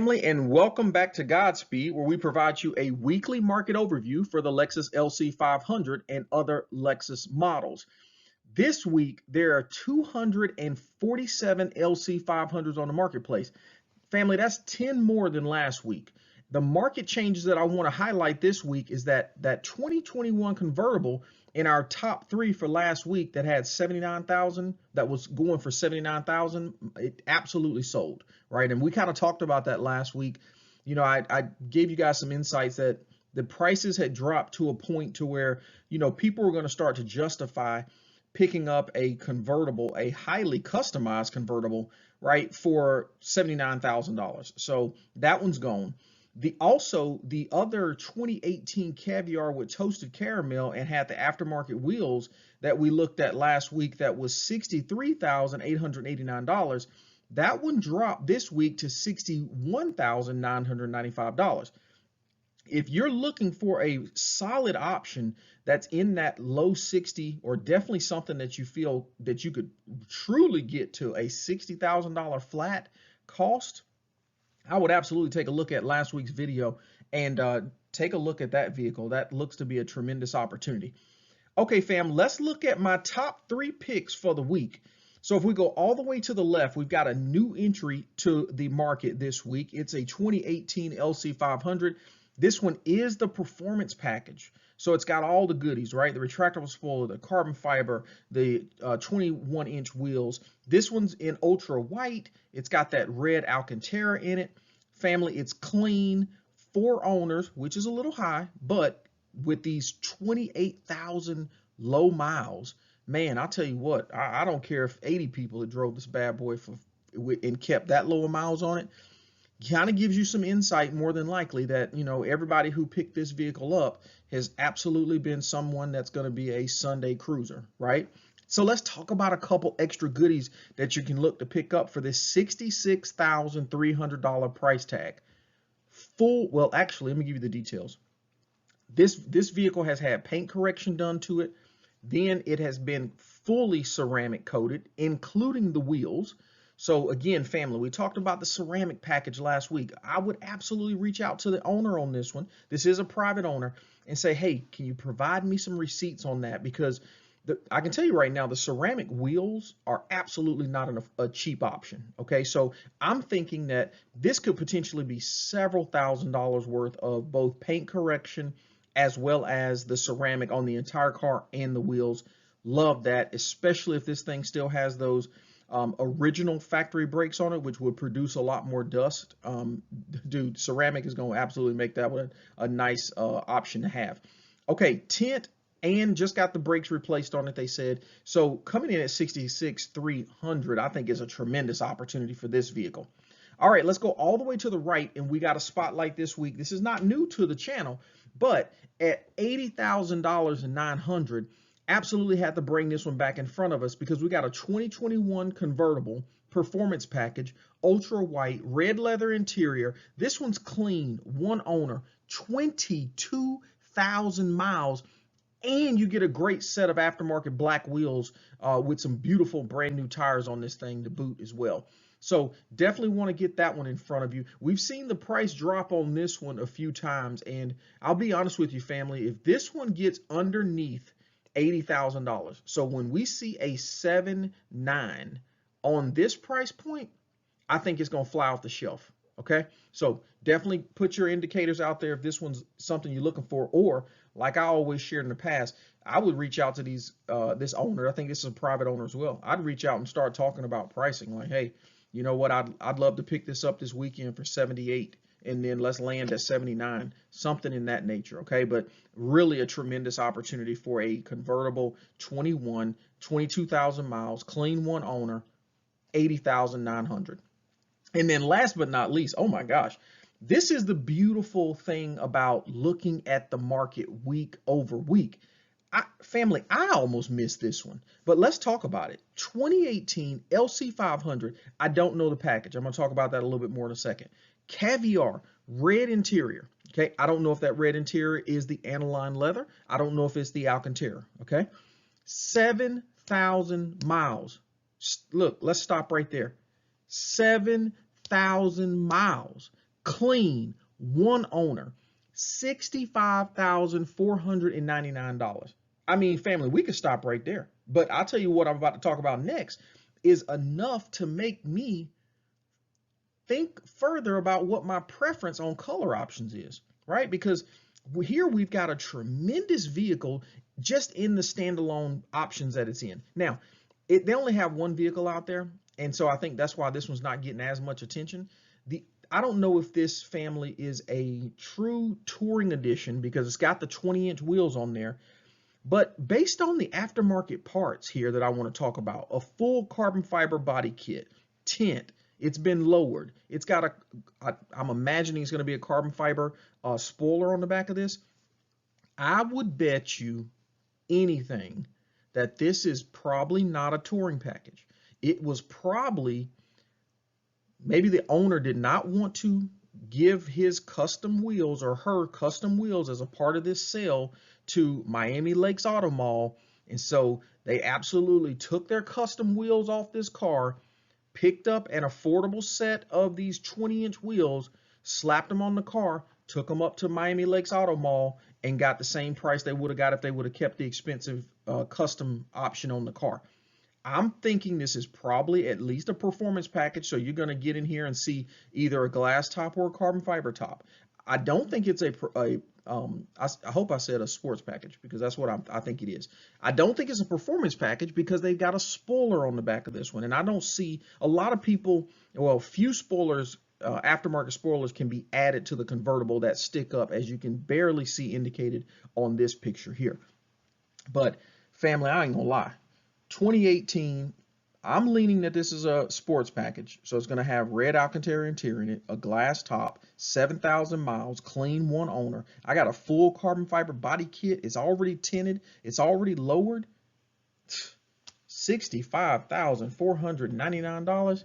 Family, and welcome back to Godspeed, where we provide you a weekly market overview for the Lexus LC500 and other Lexus models. This week, there are 247 LC500s on the marketplace. Family, that's 10 more than last week. The market changes that I want to highlight this week is that 2021 convertible in our top three for last week that had 79,000, that was going for 79,000, it absolutely sold, right? And we kind of talked about that last week. You know, I gave you guys some insights that the prices had dropped to a point to where, you know, people were going to start to justify picking up a convertible, a highly customized convertible, right, for $79,000. So that one's gone. The other 2018 Caviar with toasted caramel and had the aftermarket wheels that we looked at last week that was $63,889. That one dropped this week to $61,995. If you're looking for a solid option that's in that low 60, or definitely something that you feel that you could truly get to a $60,000 flat cost, I would absolutely take a look at last week's video and take a look at that vehicle. That looks to be a tremendous opportunity. Okay, fam, let's look at my top three picks for the week. So if we go all the way to the left, we've got a new entry to the market this week. It's a 2018 LC500. This one is the performance package. So it's got all the goodies, right? The retractable spoiler, the carbon fiber, the 21-inch wheels. This one's in ultra white. It's got that red Alcantara in it. Family, it's clean, 4 owners, which is a little high, but with these 28,000 low miles, man, I'll tell you what, I don't care if 80 people that drove this bad boy and kept that low of miles on it. Kind of gives you some insight, more than likely, that, you know, everybody who picked this vehicle up has absolutely been someone that's going to be a Sunday cruiser, right? So let's talk about a couple extra goodies that you can look to pick up for this $66,300 price tag. Well, actually, let me give you the details. This vehicle has had paint correction done to it. Then it has been fully ceramic coated, including the wheels. So again, family, we talked about the ceramic package last week. I would absolutely reach out to the owner on this one. This is a private owner, and say, hey, can you provide me some receipts on that? Because I can tell you right now, the ceramic wheels are absolutely not a cheap option. Okay, so I'm thinking that this could potentially be several $1,000s worth of both paint correction as well as the ceramic on the entire car and the wheels. Love that, especially if this thing still has those original factory brakes on it, which would produce a lot more dust. Dude, ceramic is going to absolutely make that one a nice option to have. Okay, tint, and just got the brakes replaced on it, they said. So coming in at $66,300, I think is a tremendous opportunity for this vehicle. All right, let's go all the way to the right, and we got a spotlight this week. This is not new to the channel, but at $80,900, absolutely had to bring this one back in front of us because we got a 2021 convertible performance package, ultra white, red leather interior. This one's clean, 1 owner, 22,000 miles, and you get a great set of aftermarket black wheels with some beautiful brand new tires on this thing to boot as well. So definitely want to get that one in front of you. We've seen the price drop on this one a few times, and I'll be honest with you, family, if this one gets underneath $80,000. So when we see a 7.9 on this price point, I think it's going to fly off the shelf. Okay, so definitely put your indicators out there if this one's something you're looking for, or like I always shared in the past, I would reach out to this owner. I think this is a private owner as well. I'd reach out and start talking about pricing. Like, hey, you know what? I'd love to pick this up this weekend for 78. And then let's land at 79, something in that nature, okay? But really a tremendous opportunity for a convertible 22,000 miles, clean 1 owner, $80,900. And then last but not least, oh my gosh, this is the beautiful thing about looking at the market week over week. Family, I almost missed this one, but let's talk about it. 2018 LC500, I don't know the package. I'm going to talk about that a little bit more in a second. Caviar, red interior. Okay, I don't know if that red interior is the aniline leather. I don't know if it's the Alcantara. Okay, 7,000 miles. Look, let's stop right there. 7,000 miles. clean, one owner, $65,499. I mean, family, we could stop right there. But I'll tell you what I'm about to talk about next is enough to make me think further about what my preference on color options is, right? Because here we've got a tremendous vehicle just in the standalone options that it's in. Now, they only have one vehicle out there, and so I think that's why this one's not getting as much attention. I don't know if this family is a true touring edition because it's got the 20-inch wheels on there, but based on the aftermarket parts here that I want to talk about, a full carbon fiber body kit, tint, it's been lowered. It's got I'm imagining it's going to be a carbon fiber spoiler on the back of this. I would bet you anything that this is probably not a touring package. It was probably, maybe the owner did not want to give his custom wheels or her custom wheels as a part of this sale to Miami Lakes Auto Mall. And so they absolutely took their custom wheels off this car, picked up an affordable set of these 20-inch wheels, slapped them on the car, took them up to Miami Lakes Auto Mall, and got the same price they would have got if they would have kept the expensive custom option on the car. I'm thinking this is probably at least a performance package, so you're going to get in here and see either a glass top or a carbon fiber top. I don't think it's I hope I said a sports package because that's what I think it is. I don't think it's a performance package because they've got a spoiler on the back of this one, and I don't see a lot of people, well, few spoilers, aftermarket spoilers can be added to the convertible that stick up, as you can barely see indicated on this picture here. But family, I ain't gonna lie. 2018, I'm leaning that this is a sports package. So it's going to have red Alcantara interior in it, a glass top, 7,000 miles, clean, one owner. I got a full carbon fiber body kit. It's already tinted. It's already lowered. $65,499.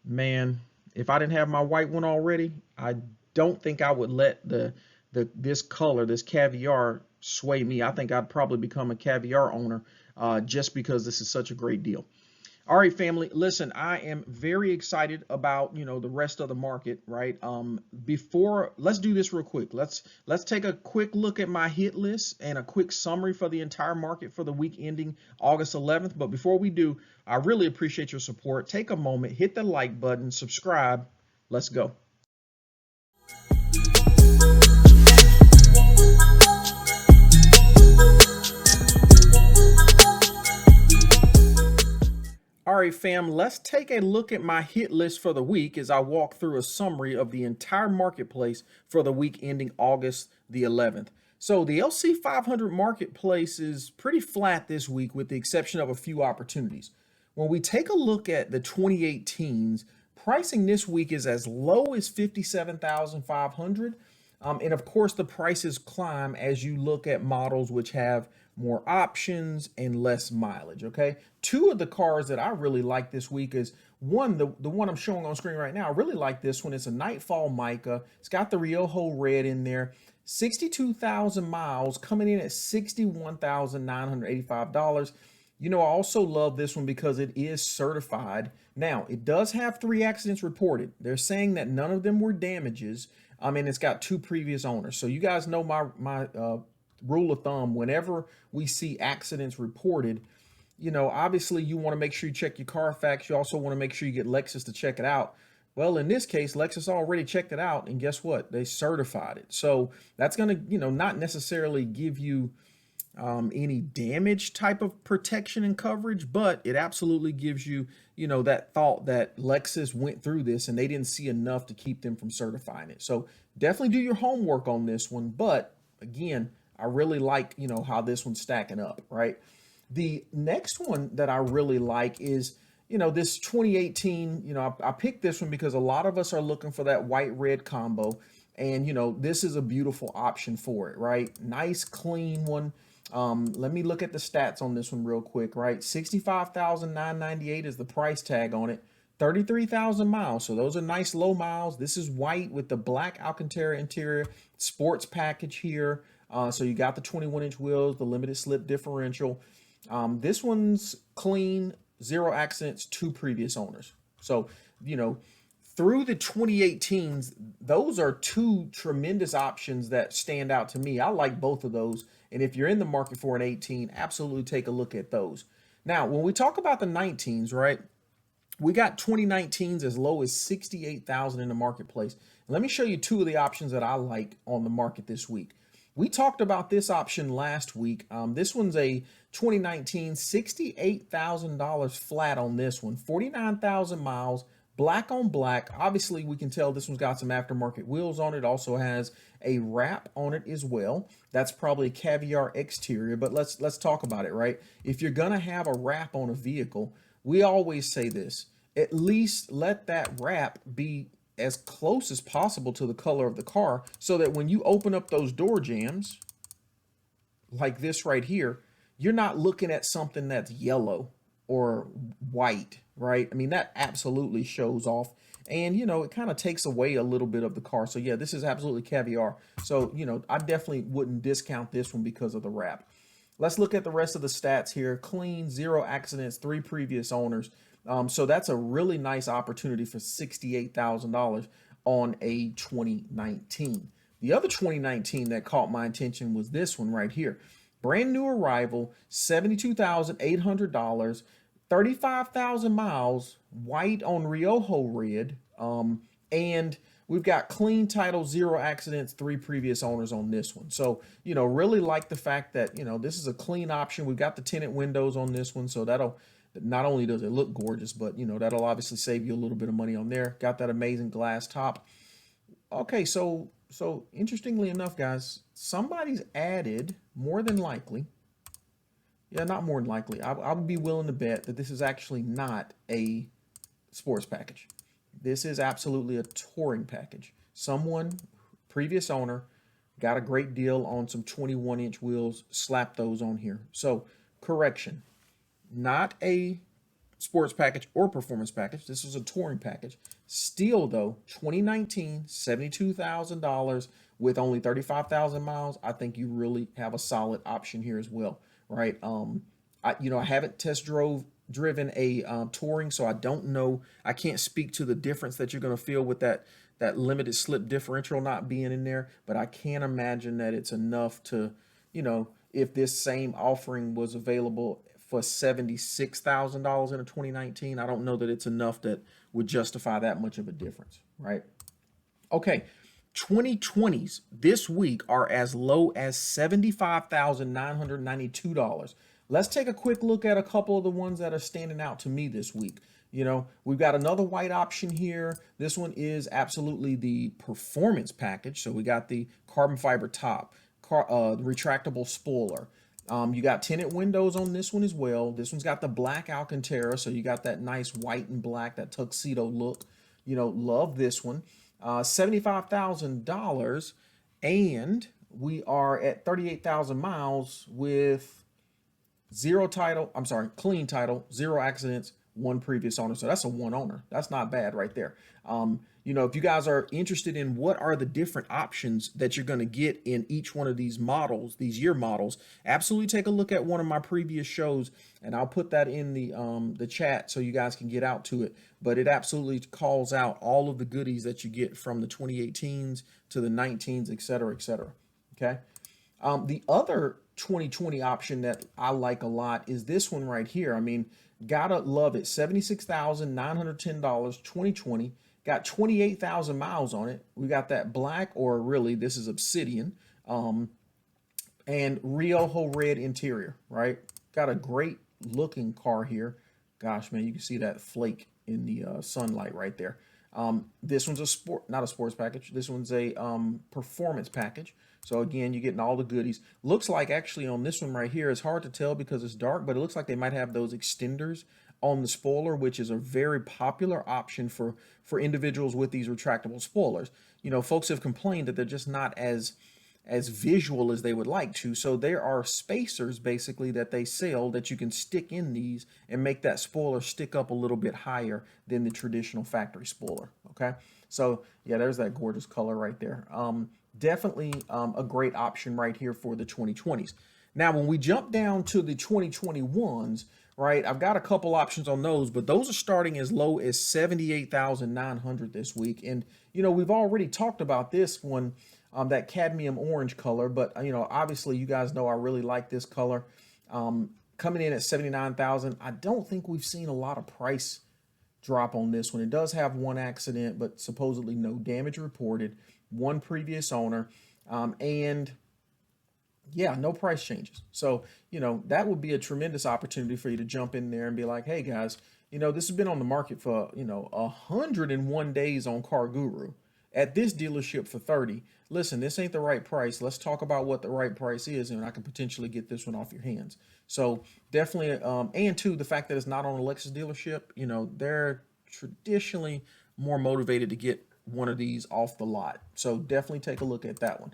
Man, if I didn't have my white one already, I don't think I would let this color, this caviar, sway me. I think I'd probably become a caviar owner just because this is such a great deal. All right, family, listen, I am very excited about, the rest of the market, right? Let's do this real quick. Let's take a quick look at my hit list and a quick summary for the entire market for the week ending August 11th. But before we do, I really appreciate your support. Take a moment, hit the like button, subscribe. Let's go. All right, fam, let's take a look at my hit list for the week as I walk through a summary of the entire marketplace for the week ending August the 11th. So the LC500 marketplace is pretty flat this week with the exception of a few opportunities. When we take a look at the 2018s, pricing this week is as low as $57,500. And of course, the prices climb as you look at models which have more options and less mileage. Okay, two of the cars that I really like this week is one, the one I'm showing on screen right now. I really like this one. It's a Nightfall Mica. It's got the Rioja red in there. 62,000 miles, coming in at $61,985. I also love this one because it is certified. Now, it does have 3 accidents reported. They're saying that none of them were damages. And it's got 2 previous owners. So you guys know my rule of thumb. Whenever we see accidents reported, obviously you want to make sure you check your Carfax. You also want to make sure you get Lexus to check it out. Well, in this case, Lexus already checked it out, and guess what? They certified it. So that's going to, not necessarily give you any damage type of protection and coverage, but it absolutely gives you, that thought that Lexus went through this and they didn't see enough to keep them from certifying it. So definitely do your homework on this one. But again, I really like, how this one's stacking up, right? The next one that I really like is, this 2018, I picked this one because a lot of us are looking for that white-red combo. And, this is a beautiful option for it, right? Nice, clean one. Let me look at the stats on this one real quick, right? $65,998 is the price tag on it. 33,000 miles. So those are nice low miles. This is white with the black Alcantara interior, sports package here. So you got the 21-inch wheels, the limited slip differential. This one's clean, 0 accidents, 2 previous owners. So, through the 2018s, those are two tremendous options that stand out to me. I like both of those. And if you're in the market for an 18, absolutely take a look at those. Now, when we talk about the 19s, right, we got 2019s as low as 68,000 in the marketplace. And let me show you two of the options that I like on the market this week. We talked about this option last week. This one's a 2019, $68,000 flat on this one, 49,000 miles, black on black. Obviously, we can tell this one's got some aftermarket wheels on it. Also has a wrap on it as well. That's probably a caviar exterior, but let's talk about it, right? If you're gonna have a wrap on a vehicle, we always say this: at least let that wrap be as close as possible to the color of the car, so that when you open up those door jambs, like this right here, you're not looking at something that's yellow or white, right? I mean, that absolutely shows off. And, you know, it kind of takes away a little bit of the car. So, yeah, this is absolutely caviar. So, you know, I definitely wouldn't discount this one because of the wrap. Let's look at the rest of the stats here. Clean, 0 accidents, 3 previous owners. So that's a really nice opportunity for $68,000 on a 2019. The other 2019 that caught my attention was this one right here. Brand new arrival, $72,800, 35,000 miles, white on Riojo red, and we've got clean title, 0 accidents, 3 previous owners on this one. So, you know, really like the fact that, you know, this is a clean option. We've got the tinted windows on this one, so that'll, not only does it look gorgeous, but, you know, that'll obviously save you a little bit of money on there. Got that amazing glass top. Okay, so interestingly enough, guys, somebody's added, more than likely, yeah, not more than likely, I would be willing to bet that this is actually not a sports package. This is absolutely a touring package. Someone, previous owner, got a great deal on some 21-inch wheels, slapped those on here. So, correction, not a sports package or performance package. This is a touring package. Still, though, 2019, $72,000 with only 35,000 miles. I think you really have a solid option here as well, right? I haven't driven a touring, so I don't know. I can't speak to the difference that you're going to feel with that limited slip differential not being in there, but I can imagine that it's enough to, you know, if this same offering was available for $76,000 in a 2019, I don't know that it's enough that would justify that much of a difference, right? Okay, 2020s this week are as low as $75,992. Let's take a quick look at a couple of the ones that are standing out to me this week. You know, we've got another white option here. This one is absolutely the performance package. So we got the carbon fiber top, the retractable spoiler. You got tinted windows on this one as well. This one's got the black Alcantara, so you got that nice white and black, that tuxedo look. You know, love this one. $75,000, and we are at 38,000 miles with clean title, 0 accidents, 1 previous owner. So that's a 1 owner. That's not bad right there. You know, if you guys are interested in what are the different options that you're going to get in each one of these models, these year models, absolutely take a look at one of my previous shows, and I'll put that in the chat so you guys can get out to it. But it absolutely calls out all of the goodies that you get from the 2018s to the 19s, et cetera, et cetera. Okay. The other 2020 option that I like a lot is this one right here. I mean, gotta love it. $76,910, 2020. Got 28,000 miles on it. We got that black, or really this is obsidian, and Riojo red interior, right? Got a great looking car here. Gosh, man, you can see that flake in the sunlight right there. This one's not a sports package. This one's a performance package. So again, you're getting all the goodies. Looks like actually on this one right here, it's hard to tell because it's dark, but it looks like they might have those extenders on the spoiler, which is a very popular option for individuals with these retractable spoilers. You know, folks have complained that they're just not as visual as they would like to. So there are spacers basically that they sell that you can stick in these and make that spoiler stick up a little bit higher than the traditional factory spoiler. Okay, so yeah, there's that gorgeous color right there. Definitely a great option right here for the 2020s. Now, when we jump down to the 2021s, right? I've got a couple options on those, but those are starting as low as 78,900 this week. And we've already talked about this one, that cadmium orange color, but obviously you guys know I really like this color. Coming in at 79,000. I don't think we've seen a lot of price drop on this one. It does have one accident, but supposedly no damage reported, one previous owner, and yeah, no price changes. So, that would be a tremendous opportunity for you to jump in there and be like, hey guys, this has been on the market for, 101 days on Car Guru at this dealership for 30. Listen, this ain't the right price. Let's talk about what the right price is, and I can potentially get this one off your hands. So definitely, and two, the fact that it's not on a Lexus dealership, they're traditionally more motivated to get one of these off the lot. So definitely take a look at that one.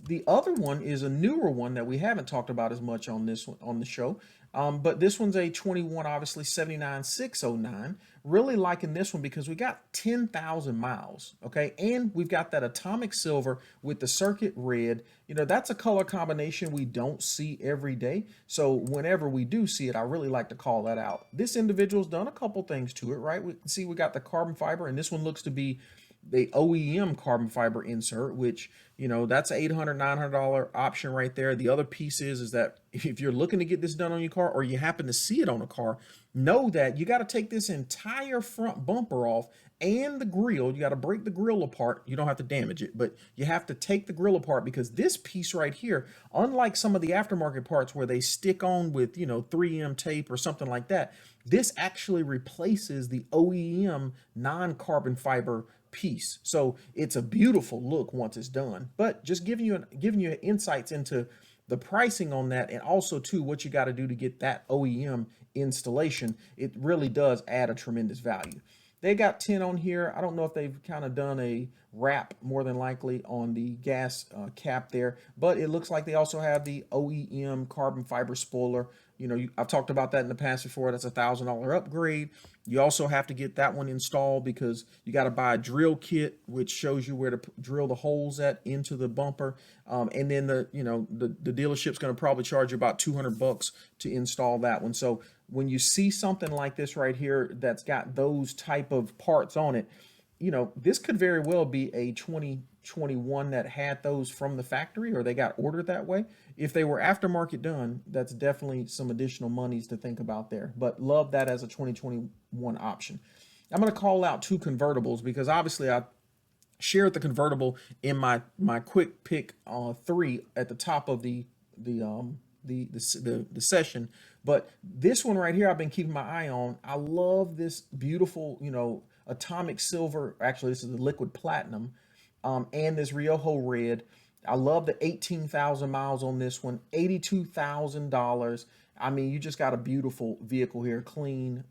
The other one is a newer one that we haven't talked about as much on this one on the show. But this one's a 21, obviously 79,609. Really liking this one because we got 10,000 miles, okay? And we've got that atomic silver with the circuit red. That's a color combination we don't see every day. So whenever we do see it, I really like to call that out. This individual's done a couple things to it, right? We can see we got the carbon fiber, and this one looks to be the OEM carbon fiber insert, which, that's $800, $900 option right there. The other piece is that if you're looking to get this done on your car, or you happen to see it on a car, know that you got to take this entire front bumper off and the grill. You got to break the grill apart. You don't have to damage it, but you have to take the grill apart, because this piece right here, unlike some of the aftermarket parts where they stick on with, 3M tape or something like that, this actually replaces the OEM non-carbon fiber piece. So it's a beautiful look once it's done. But just giving you insights into the pricing on that, and also too what you got to do to get that OEM installation. It really does add a tremendous value. They got 10 on here. I don't know if they've kind of done a wrap, more than likely, on the gas cap there, but it looks like they also have the OEM carbon fiber spoiler. I've talked about that in the past before. That's $1,000 upgrade. You also have to get that one installed because you got to buy a drill kit, which shows you where to drill the holes at into the bumper. And then the dealership's going to probably charge you about $200 to install that one. So when you see something like this right here that's got those type of parts on it, this could very well be a 2021 that had those from the factory, or they got ordered that way. If they were aftermarket done, that's definitely some additional monies to think about there. But love that as a 2021 option. I'm going to call out two convertibles because obviously I shared the convertible in my quick pick 3 at the top of the session. But this one right here, I've been keeping my eye on. I love this beautiful, atomic silver. Actually, this is the liquid platinum, and this Riojo red. I love the 18,000 miles on this one, $82,000. I mean, you just got a beautiful vehicle here, clean,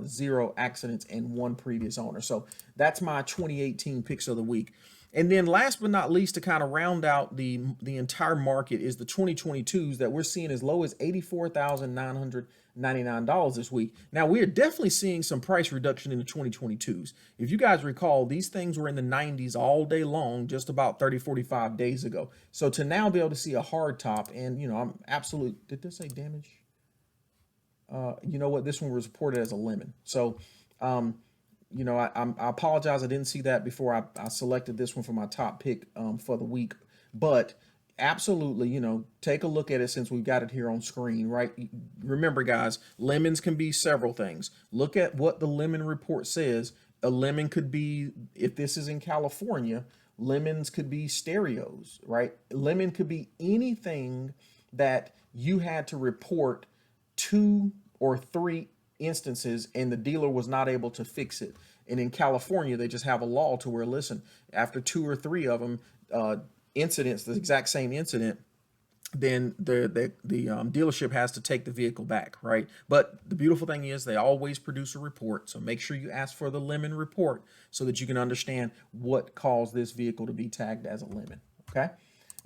0 accidents, and 1 previous owner. So that's my 2018 picks of the week. And then last but not least, to kind of round out the entire market, is the 2022s that we're seeing as low as $84,999 this week. Now, we're definitely seeing some price reduction in the 2022s. If you guys recall, these things were in the 90s all day long just about 30, 45 days ago. So to now be able to see a hard top, and, I'm absolutely, did this say damage? You know what? This one was reported as a lemon. So, I apologize. I didn't see that before I selected this one for my top pick for the week. But absolutely, take a look at it since we've got it here on screen, right? Remember, guys, lemons can be several things. Look at what the lemon report says. A lemon could be, if this is in California, lemons could be stereos, right? Lemon could be anything that you had to report 2 or 3 instances and the dealer was not able to fix it. And in California, they just have a law to where, listen, after 2 or 3 of them incidents, the exact same incident, then the dealership has to take the vehicle back, right? But the beautiful thing is they always produce a report. So make sure you ask for the lemon report so that you can understand what caused this vehicle to be tagged as a lemon, okay?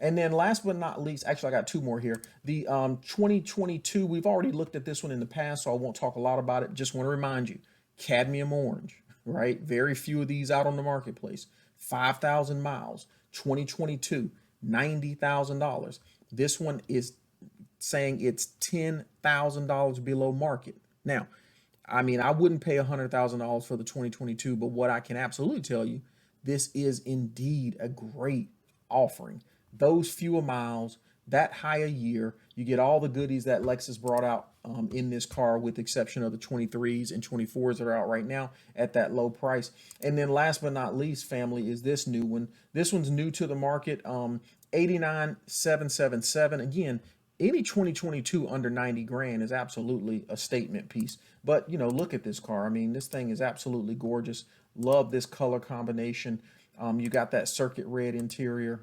And then last but not least, actually I got 2 more here. The 2022, we've already looked at this one in the past, so I won't talk a lot about it. Just want to remind you, cadmium orange, right? Very few of these out on the marketplace. 5,000 miles, 2022, $90,000. This one is saying it's $10,000 below market. Now, I mean, I wouldn't pay $100,000 for the 2022, but what I can absolutely tell you, this is indeed a great offering. Those fewer miles, that higher year, you get all the goodies that Lexus brought out in this car, with the exception of the 23s and 24s that are out right now at that low price. And then last but not least, family, is this new one. This one's new to the market, 89,777. Again, any 2022 under 90 grand is absolutely a statement piece. But, you know, look at this car. I mean, this thing is absolutely gorgeous. Love this color combination. You got that circuit red interior,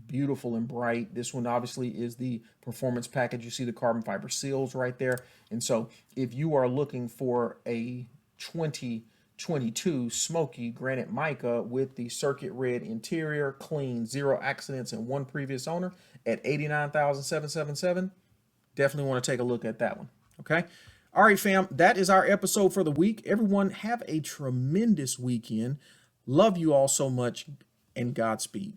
beautiful and bright. This one obviously is the performance package. You see the carbon fiber seals right there. And so if you are looking for a 2022 smoky granite mica with the circuit red interior, clean, 0 accidents and 1 previous owner at 89,777, definitely want to take a look at that one. Okay. All right, fam, that is our episode for the week. Everyone have a tremendous weekend. Love you all so much, and Godspeed.